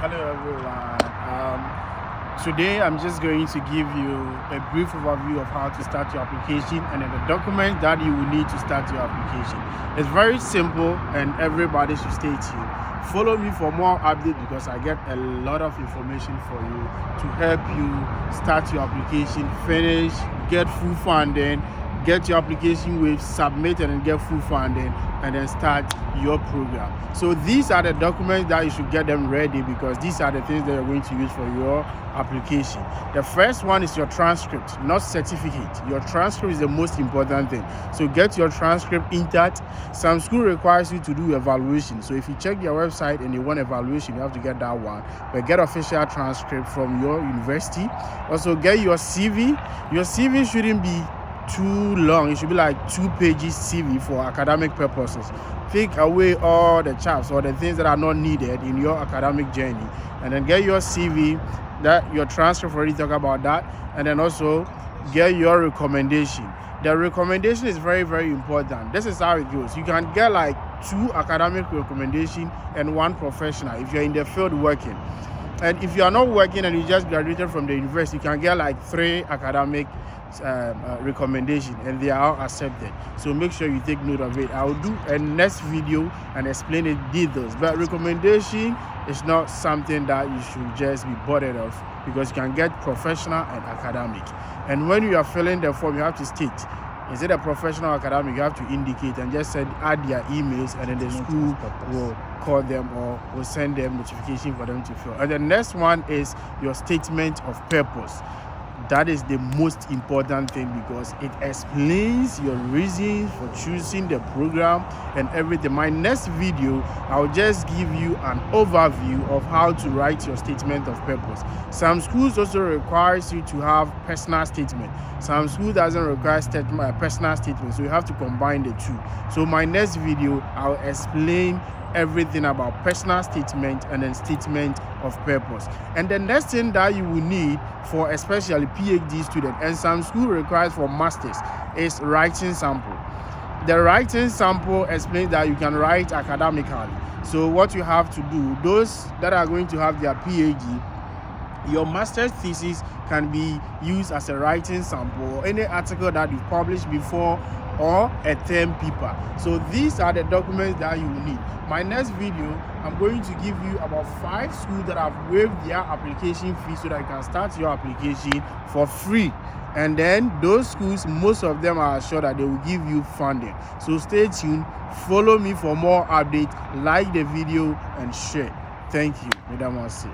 Hello everyone. Today I'm just going to give you a brief overview of how to start your application and then the documents that you will need to start your application. It's very simple and everybody should stay tuned. Follow me for more updates because I get a lot of information for you to help you start your application, finish, get full funding, get your application with submitted and get full funding, and then start your program. So these are the documents that you should get them ready because these are the things that you're going to use for your application. The first one is your transcript, not certificate. Your transcript is the most important thing. So get your transcript intact. Some school requires you to do evaluation. So if you check their website and you want evaluation, you have to get that one. But get official transcript from your university. Also get your CV. Your CV shouldn't be too long. It should be like 2 pages CV for academic purposes. Take away all the chaps or the things that are not needed in your academic journey, and then get your CV, that your transcript already talk about that, and then also get your recommendation. The recommendation is very, very important. This is how it goes. You can get like 2 academic recommendation and 1 professional if you're in the field working. And if you are not working and you just graduated from the university, you can get like 3 academic recommendation, and they are all accepted. So make sure you take note of it. I will do a next video and explain it details. But recommendation is not something that you should just be bothered of because you can get professional and academic. And when you are filling the form, you have to state, is it a professional or academic? You have to indicate and just add their emails, and then the school will call them or will send them notification for them to fill. And the next one is your statement of purpose. That is the most important thing because it explains your reasons for choosing the program and everything. My next video, I'll just give you an overview of how to write your statement of purpose. Some schools also requires you to have personal statement. Some school doesn't require personal statement, so you have to combine the two. So my next video, I'll explain everything about personal statement and then statement of purpose. And the next thing that you will need for especially PhD student, and some school requires for masters, is writing sample. The writing sample explains that you can write academically. So what you have to do, those that are going to have their PhD, your master's thesis can be used as a writing sample or any article that you published before or a term paper. So these are the documents that you will need. My next video, I'm going to give you about 5 schools that have waived their application fee so that you can start your application for free. And then those schools, most of them are assured that they will give you funding. So stay tuned, follow me for more updates, like the video and share. Thank you. Madam Wasi.